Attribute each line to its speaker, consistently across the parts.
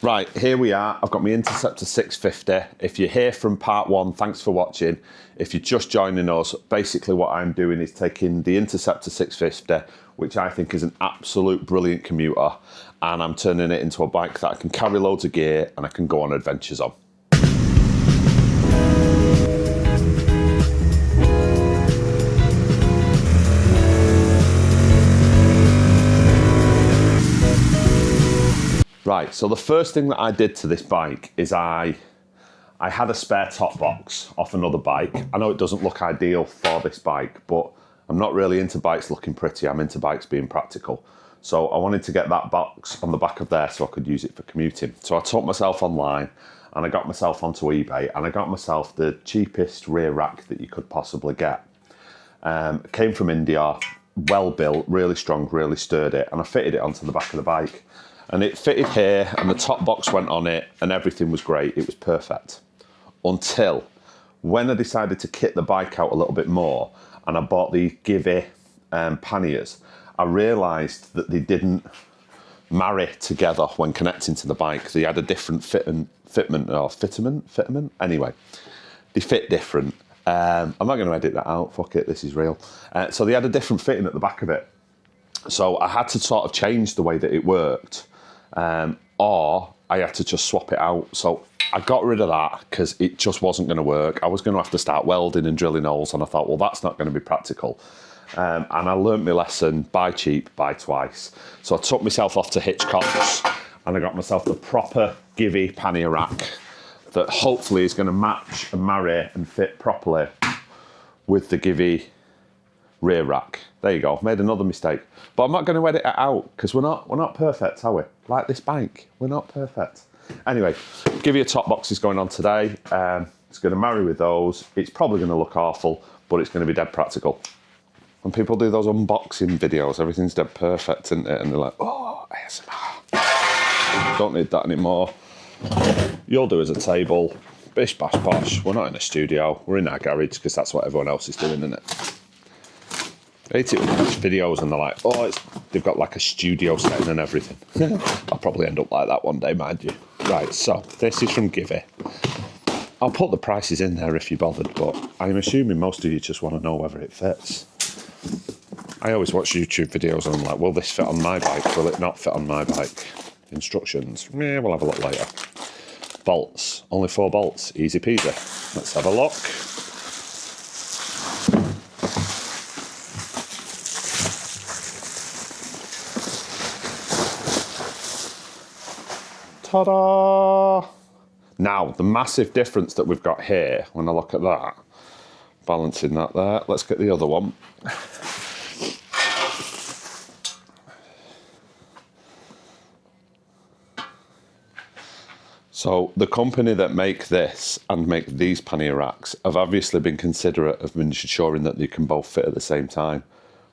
Speaker 1: Right, here we are. I've got my Interceptor 650. If you're here from part one, thanks for watching. If you're just joining us, basically what I'm doing is taking the Interceptor 650, which I think is an absolute brilliant commuter, and I'm turning it into a bike that I can carry loads of gear and I can go on adventures on. Right, so the first thing that I did to this bike is I had a spare top box off another bike. I know it doesn't look ideal for this bike, but I'm not really into bikes looking pretty. I'm into bikes being practical. So I wanted to get that box on the back of there so I could use it for commuting. So I took myself online and I got myself onto eBay and I got myself the cheapest rear rack that you could possibly get. Came from India, well built, really strong, really sturdy, and I fitted it onto the back of the bike. And it fitted here and the top box went on it and everything was great. It was perfect. Until when I decided to kit the bike out a little bit more and I bought the Givi panniers, I realised that they didn't marry together when connecting to the bike. They had a different fitment. Anyway, they fit different. I'm not going to edit that out. Fuck it, this is real. So they had a different fitting at the back of it. So I had to sort of change the way that it worked. Or I had to just swap it out. So I got rid of that because it just wasn't going to work. I was going to have to start welding and drilling holes, and I thought, well, that's not going to be practical. And I learnt my lesson, buy cheap, buy twice. So I took myself off to Hitchcock's and I got myself the proper Givi pannier rack that hopefully is going to match and marry and fit properly with the Givi rear rack. There you go, made another mistake. But I'm not going to edit it out because we're not perfect, are we? Like this bike, we're not perfect. Anyway, Givi top box is going on today. It's going to marry with those. It's probably going to look awful, but it's going to be dead practical. When people do those unboxing videos, everything's dead perfect, isn't it? And they're like, oh, ASMR. Don't need that anymore. You'll do as a table. Bish, bash, bosh. We're not in a studio. We're in our garage because that's what everyone else is doing, isn't it? I hate it when you watch videos and they're like, oh, they've got like a studio setting and everything. I'll probably end up like that one day, mind you. Right, so this is from Givi. I'll put the prices in there if you're bothered, but I'm assuming most of you just want to know whether it fits. I always watch YouTube videos and I'm like, will this fit on my bike? Will it not fit on my bike? Instructions, yeah, we'll have a look later. Bolts, only 4 bolts, easy peasy. Let's have a look. Ta-da! Now, the massive difference that we've got here, when I look at that, balancing that there, let's get the other one. So the company that make this and make these pannier racks have obviously been considerate of ensuring that they can both fit at the same time.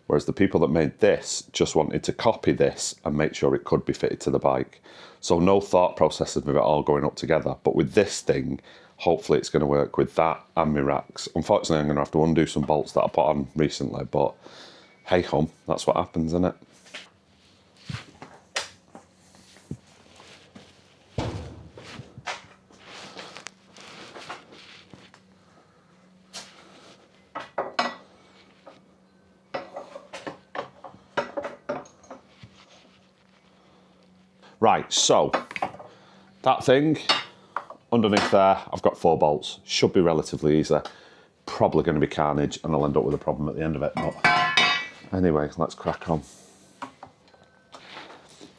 Speaker 1: Whereas the people that made this just wanted to copy this and make sure it could be fitted to the bike. So no thought process of it all going up together. But with this thing, hopefully it's going to work with that and my racks. Unfortunately, I'm going to have to undo some bolts that I put on recently, but hey hum, that's what happens, isn't it? Right, so that thing underneath there, I've got 4 bolts. Should be relatively easy. Probably going to be carnage and I'll end up with a problem at the end of it. But anyway, let's crack on.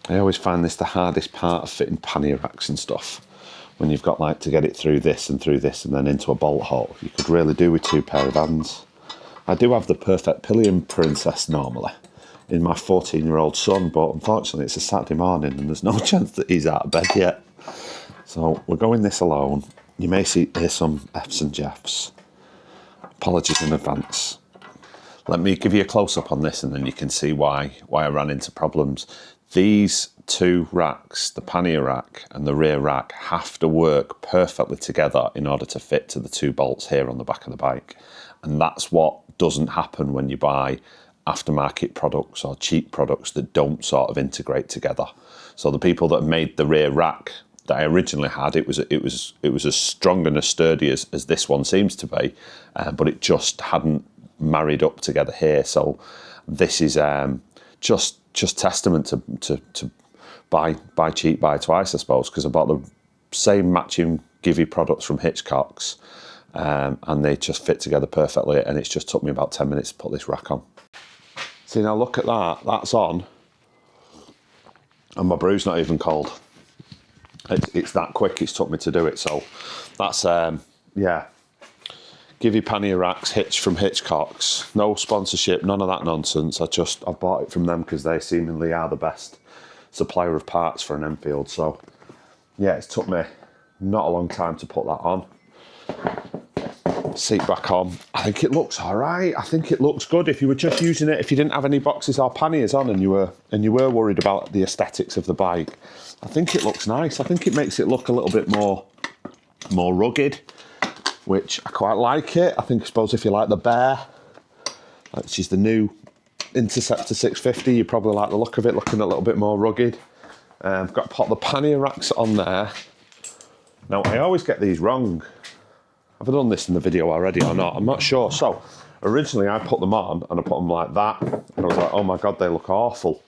Speaker 1: I always find this the hardest part of fitting pannier racks and stuff. When you've got like to get it through this and then into a bolt hole. You could really do with 2 pair of hands. I do have the perfect pillion princess normally in my 14-year-old son, but unfortunately it's a Saturday morning and there's no chance that he's out of bed yet. So we're going this alone. You may hear some F's and Jeffs. Apologies in advance. Let me give you a close-up on this and then you can see why I ran into problems. These 2 racks, the pannier rack and the rear rack, have to work perfectly together in order to fit to the 2 bolts here on the back of the bike. And that's what doesn't happen when you buy aftermarket products or cheap products that don't sort of integrate together. So the people that made the rear rack I originally had, it was as strong and as sturdy as this one seems to be, but it just hadn't married up together here. So this is just testament to buy cheap, buy twice, I suppose, because I bought the same matching Givi products from Hitchcock's, and they just fit together perfectly, and it's just took me about 10 minutes to put this rack on. See, now look at that, that's on, and my brew's not even cold. It's that quick it's took me to do it. So that's, yeah, Givi pannier racks, from Hitchcock's. No sponsorship, none of that nonsense. I bought it from them because they seemingly are the best supplier of parts for an Enfield. So yeah, it's took me not a long time to put that on. Seat back on. I think it looks all right. I think it looks good. If you were just using it, if you didn't have any boxes or panniers on, and you were worried about the aesthetics of the bike, I think it looks nice. I think it makes it look a little bit more rugged, which I quite like it. I suppose if you like the Bear, which is the new Interceptor 650, you probably like the look of it, looking a little bit more rugged. I've got to put the pannier racks on there. Now, I always get these wrong. Have I done this in the video already or not? I'm not sure. So, originally I put them on and I put them like that. And I was like, oh my God, they look awful.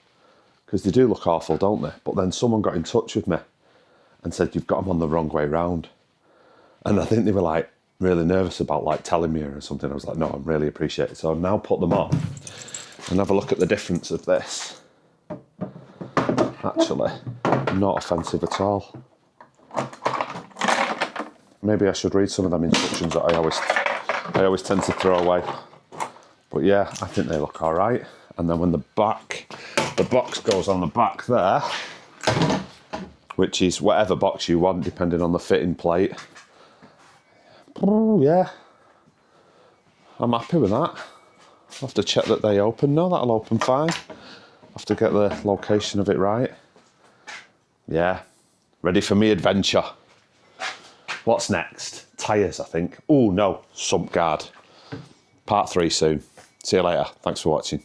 Speaker 1: Because they do look awful, don't they? But then someone got in touch with me and said, you've got them on the wrong way round. And I think they were like really nervous about like telling me or something. I was like, no, I really appreciate it. So I've now put them on and have a look at the difference of this. Actually, not offensive at all. Maybe I should read some of them instructions that I always tend to throw away. But yeah, I think they look all right. And then when the box goes on the back there, which is whatever box you want, depending on the fitting plate. Oh yeah, I'm happy with that. I'll have to check that they open. No, that'll open fine. I'll have to get the location of it right. Yeah, ready for me adventure. What's next? Tyres, I think. Oh no, sump guard. Part 3 soon. See you later. Thanks for watching.